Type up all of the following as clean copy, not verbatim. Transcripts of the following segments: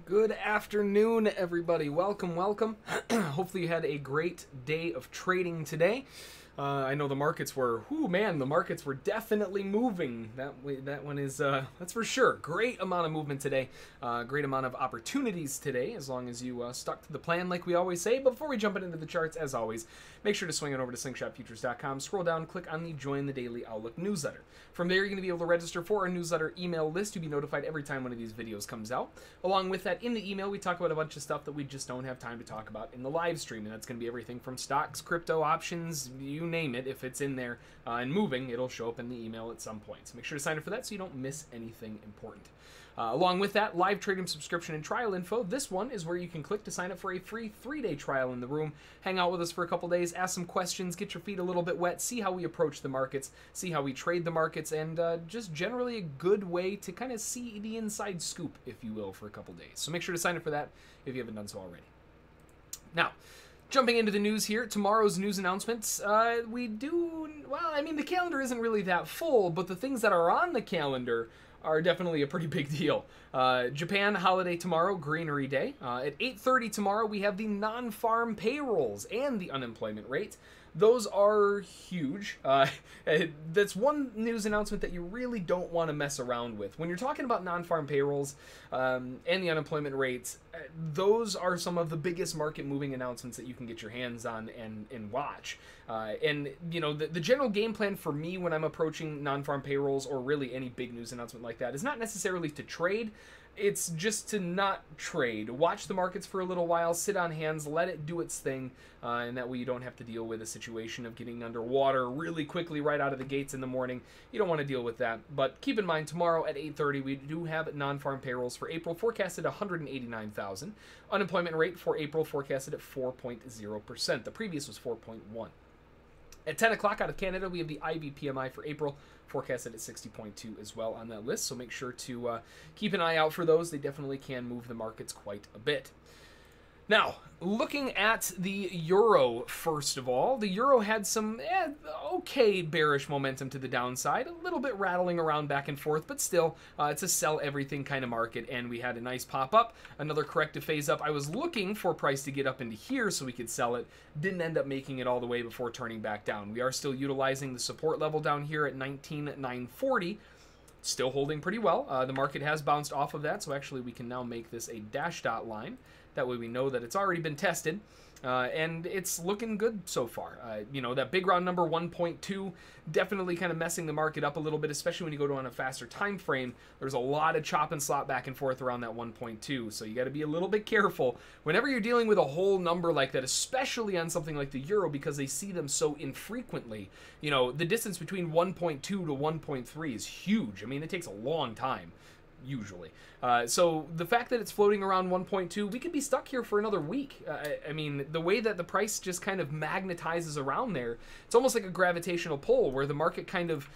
Good afternoon, everybody. Welcome, welcome. Hopefully you had a great day of trading today. I know the markets were, the markets were definitely moving. That one is, that's for sure. Great amount of movement today. Great amount of opportunities today, as long as you stuck to the plan like we always say. But before we jump into the charts, as always, make sure to swing it over to slingshotfutures.com, scroll down, click on the Join the Daily Outlook newsletter. From there, you're going to be able to register for our newsletter email list to be notified every time one of these videos comes out. Along with that, in the email, we talk about a bunch of stuff that we just don't have time to talk about in the live stream, and that's going to be everything from stocks, crypto, options, you name it. If it's in there and moving, it'll show up in the email at some point. So make sure to sign up for that so you don't miss anything important. Along with that, live trading subscription and trial info. This one is where you can click to sign up for a free 3-day trial in the room. Hang out with us for a couple days, ask some questions, get your feet a little bit wet, see how we approach the markets, see how we trade the markets, and just generally a good way to kind of see the inside scoop, if you will, for a couple days. So make sure to sign up for that if you haven't done so already. Now, jumping into the news here, tomorrow's news announcements, the calendar isn't really that full, but the things that are on the calendar are definitely a pretty big deal. Japan holiday tomorrow, Greenery Day. At 8:30 tomorrow, we have the non-farm payrolls and the unemployment rate. Those are huge. That's one news announcement that you really don't want to mess around with. When you're talking about non-farm payrolls and the unemployment rates, those are some of the biggest market-moving announcements that you can get your hands on and watch. And, you know, the general game plan for me when I'm approaching non-farm payrolls or really any big news announcement like that is not necessarily to trade. It's just to not trade. Watch the markets for a little while, sit on hands, let it do its thing, and that way you don't have to deal with a situation of getting underwater really quickly right out of the gates in the morning. You don't want to deal with that. But keep in mind, tomorrow at 8:30, we do have non-farm payrolls for April, forecasted at 189,000. Unemployment rate for April forecasted at 4.0%. The previous was 4.1. At 10 o'clock out of Canada, we have the IB PMI for April, forecasted at 60.2 as well on that list. So make sure to keep an eye out for those. They definitely can move the markets quite a bit. Now, looking at the euro, first of all, the euro had some okay bearish momentum to the downside, a little bit rattling around back and forth, but still, it's a sell everything kind of market, and we had a nice pop up, another corrective phase up. I was looking for price to get up into here so we could sell it, didn't end up making it all the way before turning back down. We are still utilizing the support level down here at 19,940. Still holding pretty well. The market has bounced off of that, so actually we can now make this a dash dot line. That way we know that it's already been tested, and it's looking good so far. You know, that big round number 1.2 definitely kind of messing the market up a little bit, especially when you go to on a faster time frame. There's a lot of chop and slot back and forth around that 1.2, so you got to be a little bit careful whenever you're dealing with a whole number like that, especially on something like the euro, because they see them so infrequently. You know, the distance between 1.2 to 1.3 is huge. I mean, it takes a long time usually. So the fact that it's floating around 1.2, we could be stuck here for another week. I mean, the way that the price just kind of magnetizes around there, it's almost like a gravitational pull where the market kind of,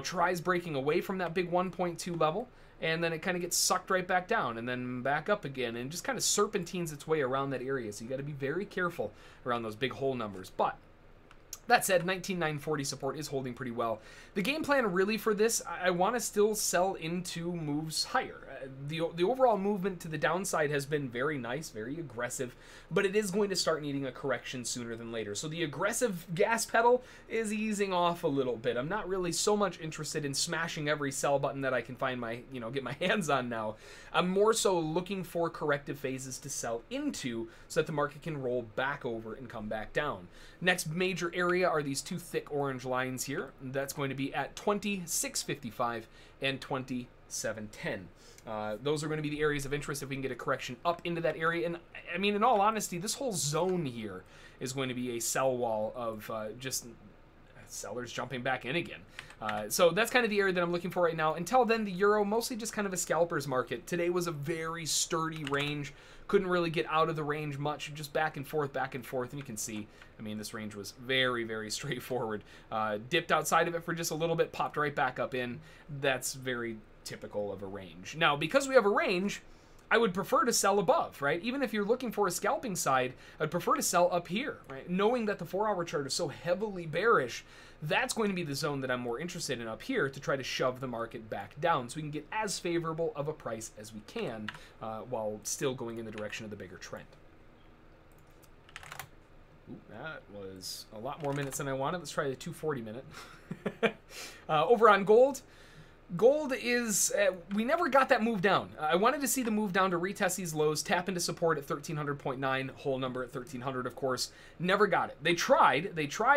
tries breaking away from that big 1.2 level, and then it kind of gets sucked right back down and then back up again and just kind of serpentines its way around that area. So you got to be very careful around those big whole numbers. But that said, 19,940 support is holding pretty well. The game plan really for this, I want to still sell into moves higher. The overall movement to the downside has been very nice, very aggressive, but it is going to start needing a correction sooner than later. So the aggressive gas pedal is easing off a little bit. I'm not really so much interested in smashing every sell button that I can find get my hands on now. I'm more so looking for corrective phases to sell into so that the market can roll back over and come back down. Next major area are these two thick orange lines here. That's going to be at 20,655 and 20,710. Those are going to be the areas of interest if we can get a correction up into that area. And I mean, in all honesty, this whole zone here is going to be a sell wall of just sellers jumping back in again. So that's kind of the area that I'm looking for right now. Until then, the euro, mostly just kind of a scalper's market. Today was a very sturdy range. Couldn't really get out of the range much, just back and forth, and you can see, I mean, this range was very, very straightforward. Dipped outside of it for just a little bit, popped right back up in. That's very typical of a range. Now, because we have a range, I would prefer to sell above, right? Even if you're looking for a scalping side, I'd prefer to sell up here, right? Knowing that the 4-hour chart is so heavily bearish, that's going to be the zone that I'm more interested in up here to try to shove the market back down so we can get as favorable of a price as we can while still going in the direction of the bigger trend. Ooh, that was a lot more minutes than I wanted. Let's try the 240 minute. Over on gold. Gold is, we never got that move down. I wanted to see the move down to retest these lows, tap into support at 1300.9, whole number at 1300, of course. Never got it. They tried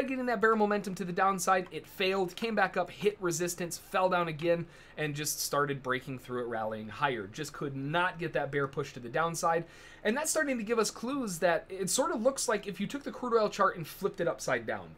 getting that bear momentum to the downside. It failed, came back up, hit resistance, fell down again, and just started breaking through it, rallying higher. Just could not get that bear push to the downside. And that's starting to give us clues that it sort of looks like if you took the crude oil chart and flipped it upside down.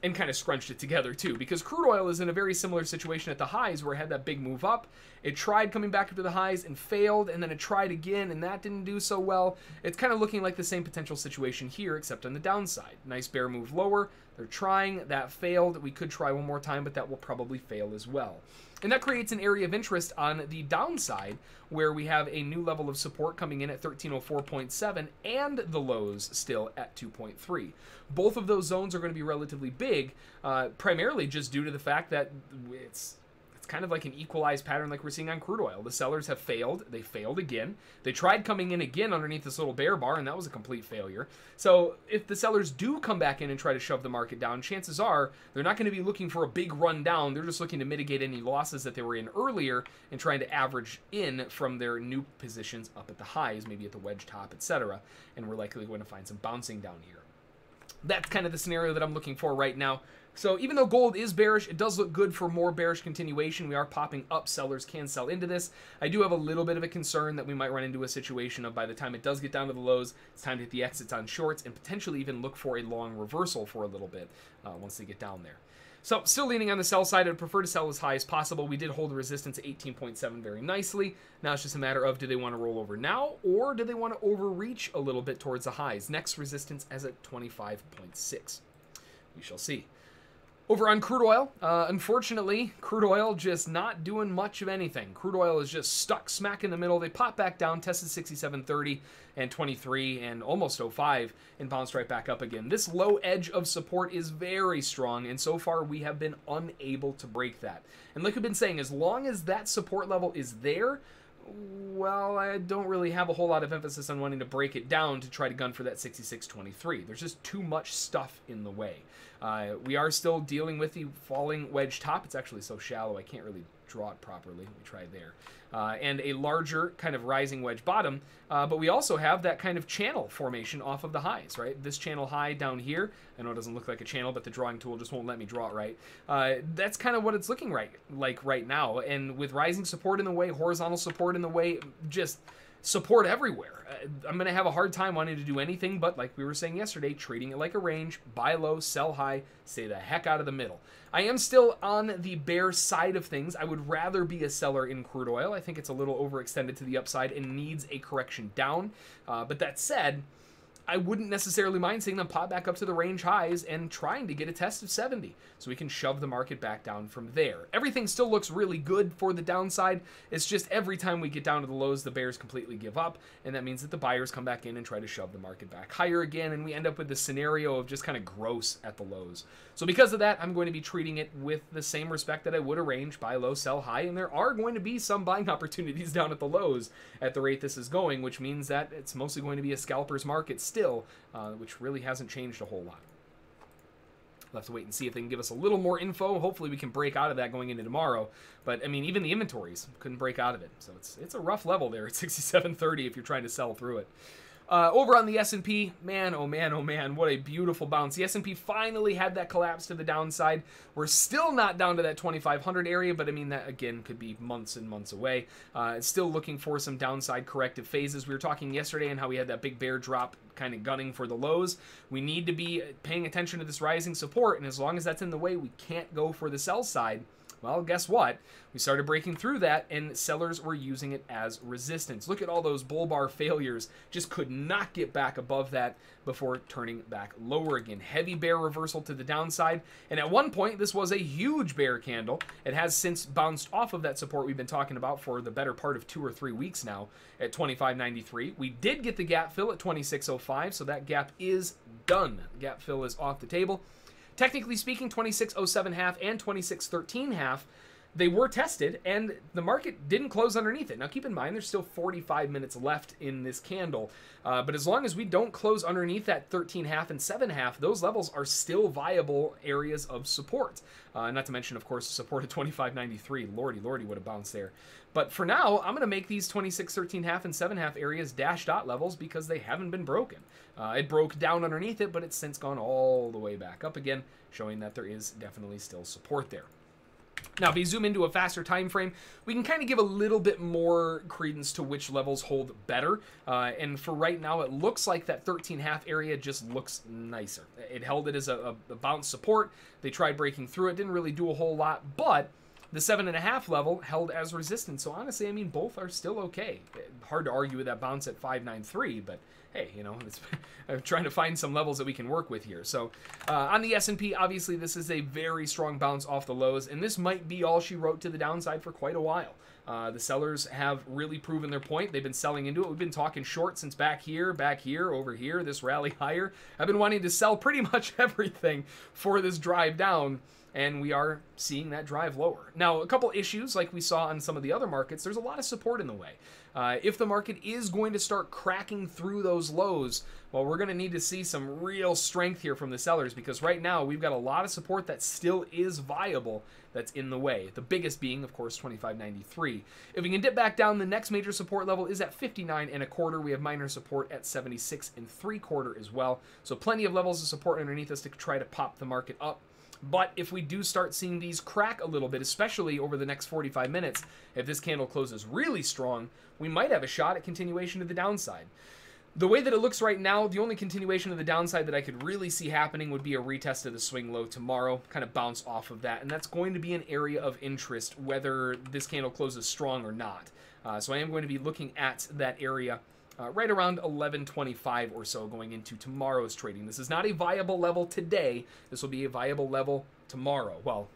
And kind of scrunched it together too, because crude oil is in a very similar situation at the highs where it had that big move up. It tried coming back up to the highs and failed, and then it tried again, and that didn't do so well. It's kind of looking like the same potential situation here, except on the downside. Nice bear move lower. They're trying. That failed. We could try one more time, but that will probably fail as well. And that creates an area of interest on the downside where we have a new level of support coming in at 1304.7 and the lows still at 2.3. Both of those zones are going to be relatively big, primarily just due to the fact that it's kind of like an equalized pattern like we're seeing on crude oil. The sellers have failed. They failed again. They tried coming in again underneath this little bear bar, and that was a complete failure. So if the sellers do come back in and try to shove the market down, chances are they're not going to be looking for a big run down. They're just looking to mitigate any losses that they were in earlier and trying to average in from their new positions up at the highs, maybe at the wedge top, etc. And we're likely going to find some bouncing down here. That's kind of the scenario that I'm looking for right now. So even though gold is bearish, it does look good for more bearish continuation. We are popping up. Sellers can sell into this. I do have a little bit of a concern that we might run into a situation of by the time it does get down to the lows, it's time to hit the exits on shorts and potentially even look for a long reversal for a little bit once they get down there. So still leaning on the sell side. I'd prefer to sell as high as possible. We did hold the resistance at 18.7 very nicely. Now it's just a matter of do they want to roll over now or do they want to overreach a little bit towards the highs? Next resistance as at 25.6. We shall see. Over on crude oil, unfortunately, crude oil just not doing much of anything. Crude oil is just stuck smack in the middle. They popped back down, tested 67.30 and 23 and almost 05 and bounced right back up again. This low edge of support is very strong, and so far we have been unable to break that. And like I've been saying, as long as that support level is there, well, I don't really have a whole lot of emphasis on wanting to break it down to try to gun for that 66.23. There's just too much stuff in the way. We are still dealing with the falling wedge top. It's actually so shallow I can't really draw it properly. Let me try there. And a larger kind of rising wedge bottom. But we also have that kind of channel formation off of the highs, right? This channel high down here. I know it doesn't look like a channel, but the drawing tool just won't let me draw it right. That's kind of what it's looking like right now. And with rising support in the way, horizontal support in the way, just support everywhere. I'm going to have a hard time wanting to do anything but, like we were saying yesterday, treating it like a range, buy low, sell high, stay the heck out of the middle. I am still on the bear side of things. I would rather be a seller in crude oil. I think it's a little overextended to the upside and needs a correction down. But that said, I wouldn't necessarily mind seeing them pop back up to the range highs and trying to get a test of 70 so we can shove the market back down from there. Everything still looks really good for the downside. It's just every time we get down to the lows, the bears completely give up, and that means that the buyers come back in and try to shove the market back higher again, and we end up with this scenario of just kind of gross at the lows. So because of that, I'm going to be treating it with the same respect that I would a range, buy low, sell high, and there are going to be some buying opportunities down at the lows at the rate this is going, which means that it's mostly going to be a scalper's market still, which really hasn't changed a whole lot. We'll have to wait and see if they can give us a little more info. Hopefully we can break out of that going into tomorrow. But, I mean, even the inventories couldn't break out of it. So it's a rough level there at 67.30 if you're trying to sell through it. Over on the S&P, man, oh man, oh man, what a beautiful bounce. The S&P finally had that collapse to the downside. We're still not down to that 2,500 area, but I mean, that again could be months and months away. It's still looking for some downside corrective phases. We were talking yesterday on how we had that big bear drop kind of gunning for the lows. We need to be paying attention to this rising support, and as long as that's in the way, we can't go for the sell side. Well, guess what? We started breaking through that, and sellers were using it as resistance. Look at all those bull bar failures. Just could not get back above that before turning back lower again. Heavy bear reversal to the downside, and at one point, this was a huge bear candle. It has since bounced off of that support we've been talking about for the better part of 2 or 3 weeks now at 25.93. We did get the gap fill at 26.05, so that gap is done. Gap fill is off the table. Technically speaking, 26.07.5 and 26.13.5, they were tested, and the market didn't close underneath it. Now, keep in mind, there's still 45 minutes left in this candle, but as long as we don't close underneath that 13.5 and 7.5, those levels are still viable areas of support. Not to mention, of course, support at 25.93. Lordy, what a bounce there. But for now, I'm going to make these 26.13.5 and 7.5 areas dash dot levels because they haven't been broken. It broke down underneath it, but it's since gone all the way back up again, showing that there is definitely still support there. Now, if we zoom into a faster time frame, we can kind of give a little bit more credence to which levels hold better. And for right now, it looks like that 13.5 area just looks nicer. It held it as a bounce support. They tried breaking through it, didn't really do a whole lot, but the 7.5 level held as resistance. So honestly, I mean, both are still okay. Hard to argue with that bounce at 5.93, but hey, you know, I'm trying to find some levels that we can work with here. So on the S&P, obviously, this is a very strong bounce off the lows, and this might be all she wrote to the downside for quite a while. The sellers have really proven their point. They've been selling into it. We've been talking short since back here, over here, this rally higher. I've been wanting to sell pretty much everything for this drive down, and we are seeing that drive lower. Now, a couple issues like we saw on some of the other markets, there's a lot of support in the way. If the market is going to start cracking through those lows, well, we're going to need to see some real strength here from the sellers, because right now we've got a lot of support that still is viable that's in the way. The biggest being, of course, 25.93. If we can dip back down, the next major support level is at 59.25. We have minor support at 76.75 as well. So plenty of levels of support underneath us to try to pop the market up. But if we do start seeing these crack a little bit, especially over the next 45 minutes, if this candle closes really strong, we might have a shot at continuation to the downside. The way that it looks right now, the only continuation of the downside that I could really see happening would be a retest of the swing low tomorrow, kind of bounce off of that, and that's going to be an area of interest whether this candle closes strong or not. So I am going to be looking at that area right around 11.25 or so going into tomorrow's trading. This is not a viable level today. This will be a viable level tomorrow. Well,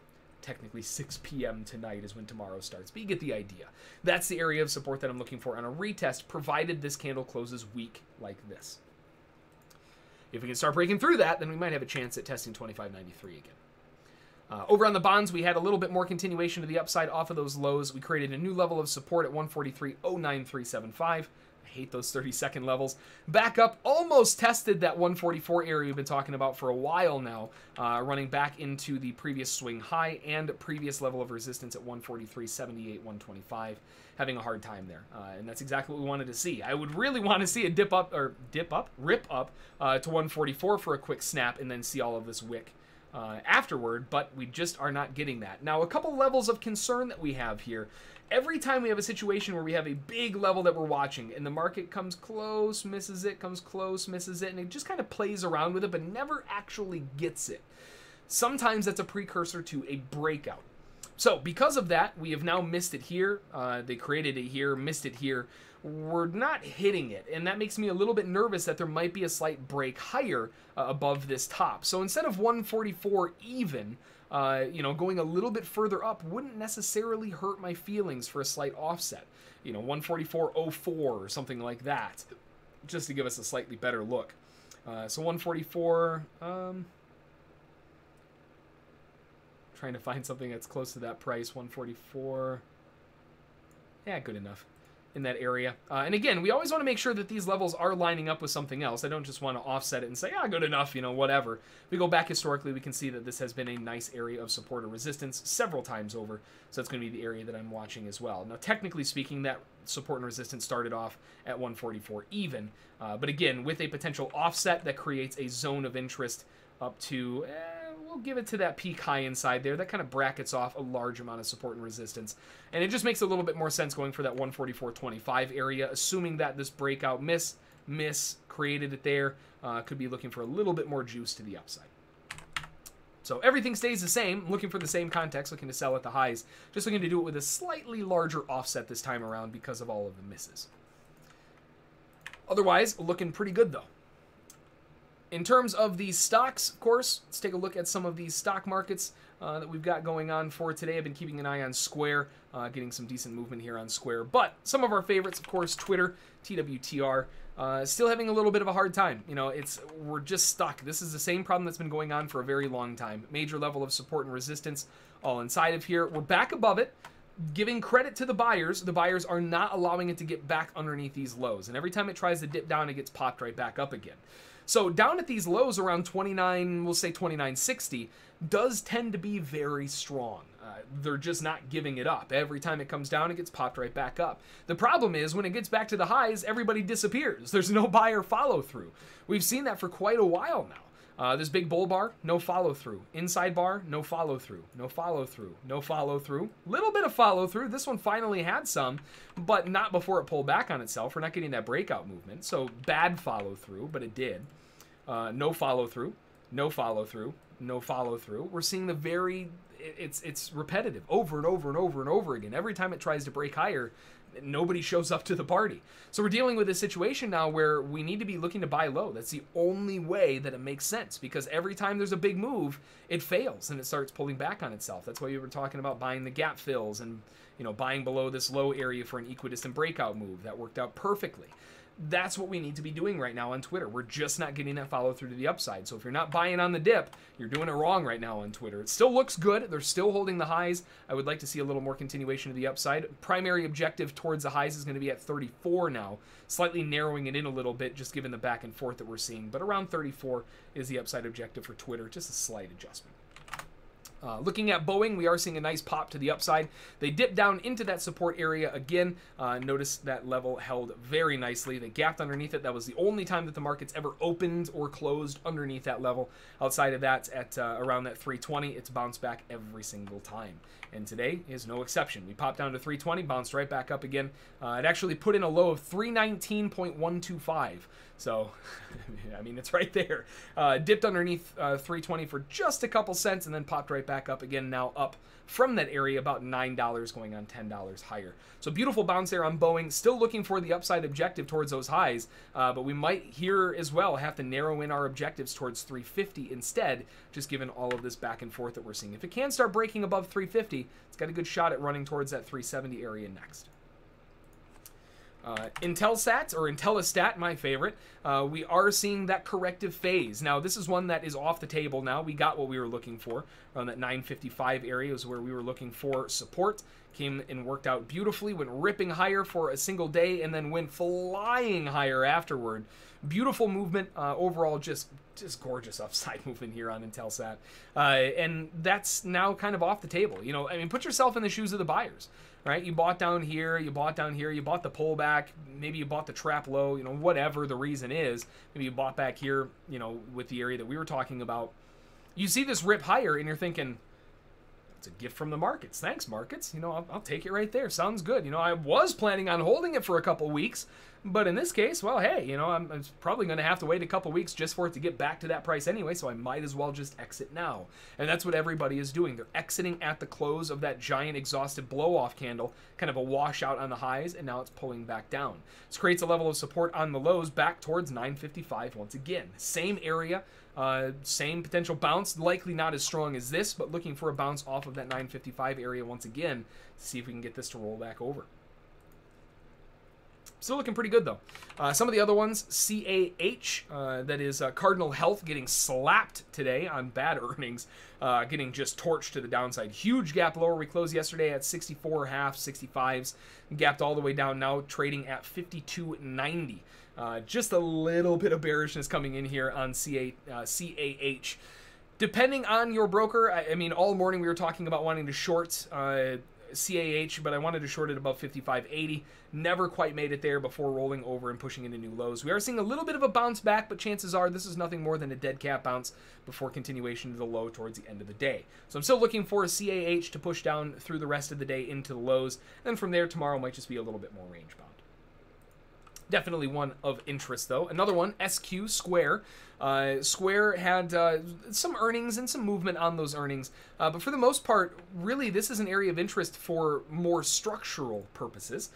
technically 6 p.m. tonight is when tomorrow starts, but you get the idea. That's the area of support that I'm looking for on a retest, provided this candle closes weak like this. If we can start breaking through that, then we might have a chance at testing 25.93 again. Over on the bonds, we had a little bit more continuation to the upside off of those lows. We created a new level of support at 143.09375. Hate those 30-second levels. Back up, almost tested that 144 area we've been talking about for a while now, running back into the previous swing high and previous level of resistance at 143.78, 125. Having a hard time there, and that's exactly what we wanted to see. I would really want to see a rip up to 144 for a quick snap and then see all of this wick afterward, but we just are not getting that. Now, a couple levels of concern that we have here. Every time we have a situation where we have a big level that we're watching and the market comes close, misses it, comes close, misses it, and it just kind of plays around with it but never actually gets it. Sometimes that's a precursor to a breakout. So because of that, we have now missed it here. They created it here, missed it here. We're not hitting it, and that makes me a little bit nervous that there might be a slight break higher above this top. So instead of 144 even, you know, going a little bit further up wouldn't necessarily hurt my feelings for a slight offset. You know, 144.04 or something like that, just to give us a slightly better look. So 144, trying to find something that's close to that price, 144, yeah, good enough in that area. And again, we always want to make sure that these levels are lining up with something else. I don't just want to offset it and say, good enough, you know, whatever. If we go back historically, we can see that this has been a nice area of support or resistance several times over, so that's going to be the area that I'm watching as well. Now, technically speaking, that support and resistance started off at 144 even, but again, with a potential offset that creates a zone of interest up to, we'll give it to that peak high inside there. That kind of brackets off a large amount of support and resistance. And it just makes a little bit more sense going for that 144.25 area, assuming that this breakout miss created it there. Could be looking for a little bit more juice to the upside. So everything stays the same, looking for the same context, looking to sell at the highs, just looking to do it with a slightly larger offset this time around because of all of the misses. Otherwise, looking pretty good though. In terms of these stocks, of course, let's take a look at some of these stock markets that we've got going on for today. I've been keeping an eye on Square, getting some decent movement here on Square. But some of our favorites, of course, Twitter, TWTR, still having a little bit of a hard time. You know, we're just stuck. This is the same problem that's been going on for a very long time. Major level of support and resistance all inside of here. We're back above it. Giving credit to the buyers are not allowing it to get back underneath these lows. And every time it tries to dip down, it gets popped right back up again. So down at these lows around 29, we'll say 29.60, does tend to be very strong. They're just not giving it up. Every time it comes down, it gets popped right back up. The problem is when it gets back to the highs, everybody disappears. There's no buyer follow through. We've seen that for quite a while now. This big bull bar, no follow through. Inside bar, no follow through. No follow through. No follow through. Little bit of follow through. This one finally had some, but not before it pulled back on itself. We're not getting that breakout movement. So bad follow through, but it did. No follow through. No follow through. No follow through. We're seeing the very, it's repetitive over and over and over and over again. Every time it tries to break higher, nobody shows up to the party. So we're dealing with a situation now where we need to be looking to buy low. That's the only way that it makes sense, because every time there's a big move, it fails and it starts pulling back on itself. That's why we were talking about buying the gap fills and, you know, buying below this low area for an equidistant breakout move. That worked out perfectly. That's what we need to be doing right now on Twitter. We're just not getting that follow through to the upside. So if you're not buying on the dip, you're doing it wrong right now on Twitter. It still looks good. They're still holding the highs. I would like to see a little more continuation to the upside. Primary objective towards the highs is going to be at 34 now, slightly narrowing it in a little bit just given the back and forth that we're seeing. But around 34 is the upside objective for Twitter. Just a slight adjustment. Looking at Boeing, we are seeing a nice pop to the upside. They dipped down into that support area again. Notice that level held very nicely. They gapped underneath it. That was the only time that the market's ever opened or closed underneath that level. Outside of that, at around that 320, it's bounced back every single time. And today is no exception. We popped down to 320, bounced right back up again. It actually put in a low of 319.125. So, I mean, it's right there. Dipped underneath 320 for just a couple cents and then popped right back up again, now up from that area about $9 going on $10 higher. So beautiful bounce there on Boeing. Still looking for the upside objective towards those highs, but we might here as well have to narrow in our objectives towards 350 instead, just given all of this back and forth that we're seeing. If it can start breaking above 350, it's got a good shot at running towards that 370 area next. Intelsat, or Intellistat, my favorite, we are seeing that corrective phase. Now, this is one that is off the table now. We got what we were looking for. Around that 955 area is where we were looking for support. Came and worked out beautifully, went ripping higher for a single day, and then went flying higher afterward. Beautiful movement. Overall, just gorgeous upside movement here on Intelsat. And that's now kind of off the table. You know, I mean, put yourself in the shoes of the buyers. Right, you bought down here, you bought down here, you bought the pullback, maybe you bought the trap low, you know, whatever the reason is. Maybe you bought back here, you know, with the area that we were talking about. You see this rip higher and you're thinking, it's a gift from the markets. Thanks, markets. You know, I'll take it right there. Sounds good. You know, I was planning on holding it for a couple weeks, but in this case, well, hey, you know, I'm probably going to have to wait a couple weeks just for it to get back to that price anyway, so I might as well just exit now. And that's what everybody is doing. They're exiting at the close of that giant exhaustive blow-off candle, kind of a washout on the highs, and now it's pulling back down. This creates a level of support on the lows back towards 955 once again. Same area. Same potential bounce, likely not as strong as this, but looking for a bounce off of that 955 area once again to see if we can get this to roll back over. Still looking pretty good, though. Some of the other ones, CAH, that is Cardinal Health, getting slapped today on bad earnings, getting just torched to the downside. Huge gap lower. We closed yesterday at 64.5, 65s, gapped all the way down now, trading at 52.90. Just a little bit of bearishness coming in here on CAH. Depending on your broker, I mean, all morning we were talking about wanting to short CAH, but I wanted to short it above 55.80. Never quite made it there before rolling over and pushing into new lows. We are seeing a little bit of a bounce back, but chances are this is nothing more than a dead cat bounce before continuation to the low towards the end of the day. So I'm still looking for a CAH to push down through the rest of the day into the lows, and from there tomorrow might just be a little bit more range bound. Definitely one of interest, though. Another one, SQ, Square. Square had some earnings and some movement on those earnings. But for the most part, really, this is an area of interest for more structural purposes.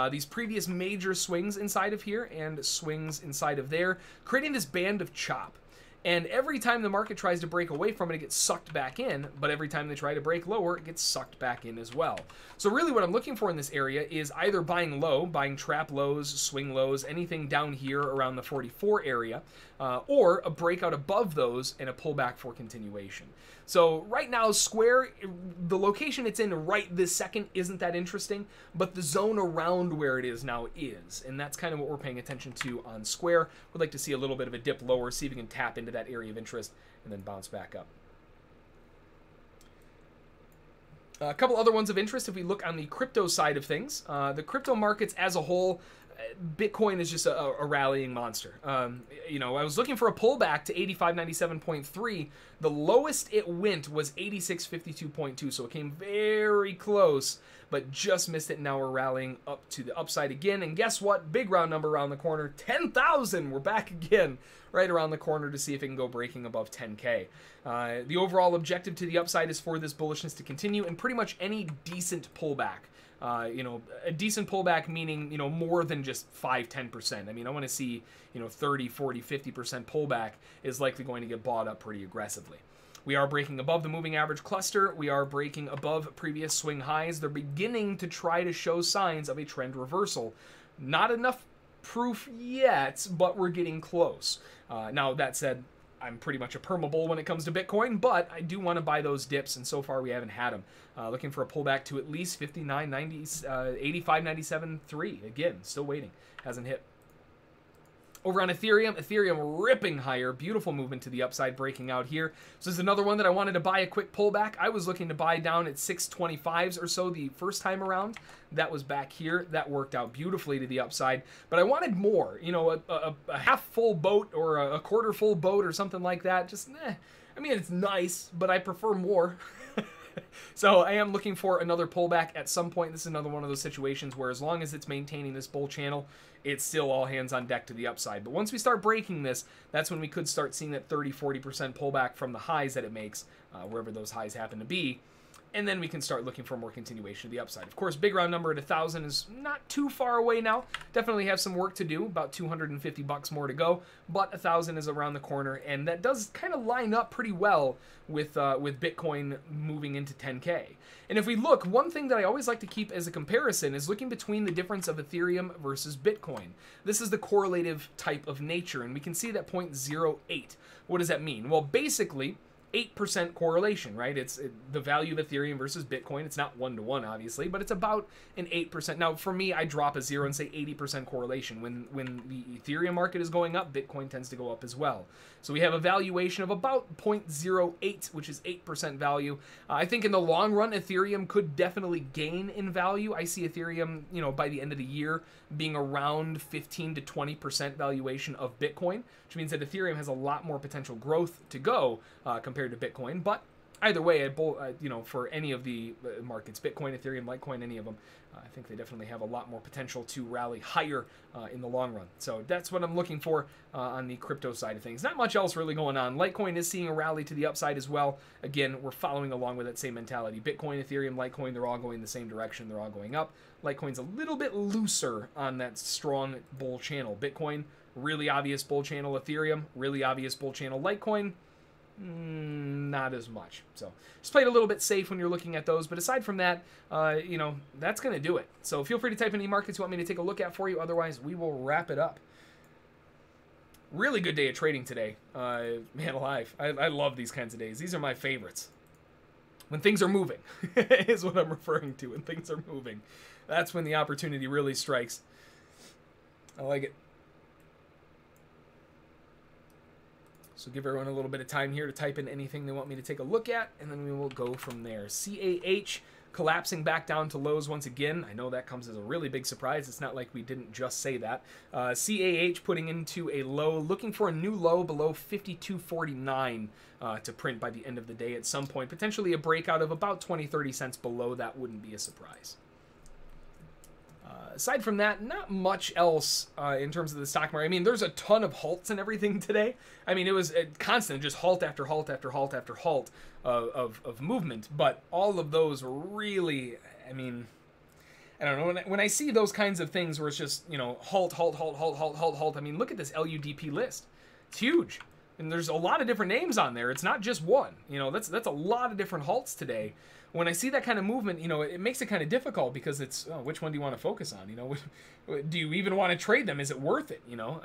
These previous major swings inside of here and swings inside of there, creating this band of chop. And every time the market tries to break away from it, it gets sucked back in. But every time they try to break lower, it gets sucked back in as well. So really what I'm looking for in this area is either buying low, buying trap lows, swing lows, anything down here around the 44 area, or a breakout above those and a pullback for continuation. So right now, Square, the location it's in right this second isn't that interesting, but the zone around where it is now is. And that's kind of what we're paying attention to on Square. We'd like to see a little bit of a dip lower, see if we can tap into that area of interest, and then bounce back up. A couple other ones of interest if we look on the crypto side of things. The crypto markets as a whole, Bitcoin is just a rallying monster. You know, I was looking for a pullback to 85.97.3. The lowest it went was 86.52.2, so it came very close, but just missed it. Now we're rallying up to the upside again, and guess what? Big round number around the corner, 10,000. We're back again, right around the corner to see if it can go breaking above 10K. The overall objective to the upside is for this bullishness to continue, and pretty much any decent pullback. You know, a decent pullback meaning, you know, more than just 5-10%. I mean, I want to see, you know, 30, 40, 50% pullback is likely going to get bought up pretty aggressively. We are breaking above the moving average cluster. We are breaking above previous swing highs. They're beginning to try to show signs of a trend reversal. Not enough proof yet, but we're getting close. Now, that said, I'm pretty much a perma bull when it comes to Bitcoin, but I do want to buy those dips, and so far we haven't had them. Looking for a pullback to at least 85.97.3. Again, still waiting. Hasn't hit. Over on Ethereum, Ethereum ripping higher. Beautiful movement to the upside, breaking out here. So this is another one that I wanted to buy a quick pullback. I was looking to buy down at 625s or so the first time around. That was back here. That worked out beautifully to the upside. But I wanted more. You know, a half full boat or a quarter full boat or something like that. Just, I mean, it's nice, but I prefer more. So I am looking for another pullback at some point. This is another one of those situations where as long as it's maintaining this bull channel, it's still all hands on deck to the upside. But once we start breaking this, that's when we could start seeing that 30-40% pullback from the highs that it makes, wherever those highs happen to be. And then we can start looking for more continuation to the upside. Of course, big round number at 1,000 is not too far away now. Definitely have some work to do, about 250 bucks more to go. But 1,000 is around the corner, and that does kind of line up pretty well with Bitcoin moving into 10K. And if we look, one thing that I always like to keep as a comparison is looking between the difference of Ethereum versus Bitcoin. This is the correlative type of nature, and we can see that 0.08. What does that mean? Well, basically, 8% correlation, right? It's the value of Ethereum versus Bitcoin. It's not 1-to-1, obviously, but it's about an 8%. Now, for me, I drop a 0 and say 80% correlation. When the Ethereum market is going up, Bitcoin tends to go up as well. So we have a valuation of about 0.08, which is 8% value. I think in the long run, Ethereum could definitely gain in value. I see Ethereum, you know, by the end of the year being around 15 to 20% valuation of Bitcoin, which means that Ethereum has a lot more potential growth to go compared to Bitcoin. But either way, you know, for any of the markets, Bitcoin, Ethereum, Litecoin, any of them, I think they definitely have a lot more potential to rally higher in the long run. So that's what I'm looking for on the crypto side of things. Not much else really going on. Litecoin is seeing a rally to the upside as well. Again, we're following along with that same mentality. Bitcoin, Ethereum, Litecoin, they're all going the same direction. They're all going up. Litecoin's a little bit looser on that strong bull channel. Bitcoin, really obvious bull channel. Ethereum, really obvious bull channel. Litecoin, not as much. So just play it a little bit safe when you're looking at those. But aside from that, you know, that's going to do it. So feel free to type in any markets you want me to take a look at for you. Otherwise, we will wrap it up. Really good day of trading today. Man alive. I love these kinds of days. These are my favorites. When things are moving is what I'm referring to. When things are moving. That's when the opportunity really strikes. I like it. So give everyone a little bit of time here to type in anything they want me to take a look at, and then we will go from there. CAH collapsing back down to lows once again. I know that comes as a really big surprise. It's not like we didn't just say that. CAH putting into a low, looking for a new low below 52.49 to print by the end of the day at some point. Potentially a breakout of about 20-30 cents below that wouldn't be a surprise. Aside from that, not much else in terms of the stock market. I mean, there's a ton of halts and everything today. I mean, it was a constant, just halt after halt after halt after halt of movement. But all of those were really, I mean, I don't know. When I see those kinds of things where it's just, you know, halt, halt, halt, halt, halt, halt, halt. I mean, look at this LUDP list. It's huge. And there's a lot of different names on there. It's not just one. You know, that's a lot of different halts today. When I see that kind of movement, you know, it makes it kind of difficult because it's, oh, which one do you want to focus on? You know, do you even want to trade them? Is it worth it? You know,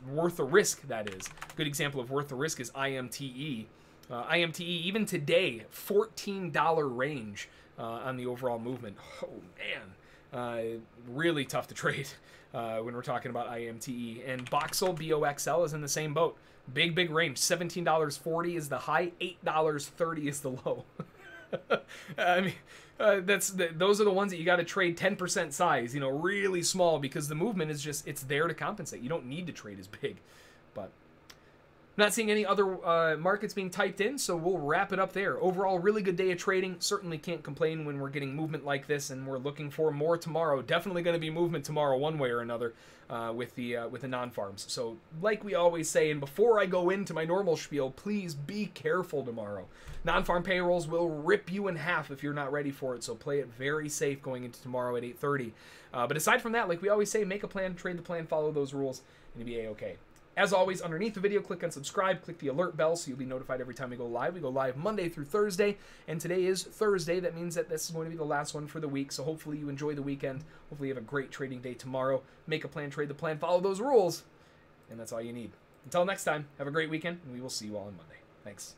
worth the risk, that is. A good example of worth the risk is IMTE. IMTE, even today, $14 range on the overall movement. Oh, man. Really tough to trade when we're talking about IMTE. And Boxel, BOXL, is in the same boat. Big, big range. $17.40 is the high. $8.30 is the low. I mean, those are the ones that you got to trade 10% size, you know, really small, because the movement is just, it's there to compensate. You don't need to trade as big. But not seeing any other markets being typed in, so we'll wrap it up there. Overall, really good day of trading. Certainly can't complain when we're getting movement like this, and we're looking for more tomorrow. Definitely going to be movement tomorrow one way or another with the non-farms. So like we always say, and before I go into my normal spiel, please be careful tomorrow. Non-farm payrolls will rip you in half if you're not ready for it, so play it very safe going into tomorrow at 8:30. But aside from that, like we always say, make a plan, trade the plan, follow those rules, and you'll be A-okay. As always, underneath the video, click on subscribe, click the alert bell so you'll be notified every time we go live. We go live Monday through Thursday, and today is Thursday. That means that this is going to be the last one for the week, so hopefully you enjoy the weekend. Hopefully you have a great trading day tomorrow. Make a plan, trade the plan, follow those rules, and that's all you need. Until next time, have a great weekend, and we will see you all on Monday. Thanks.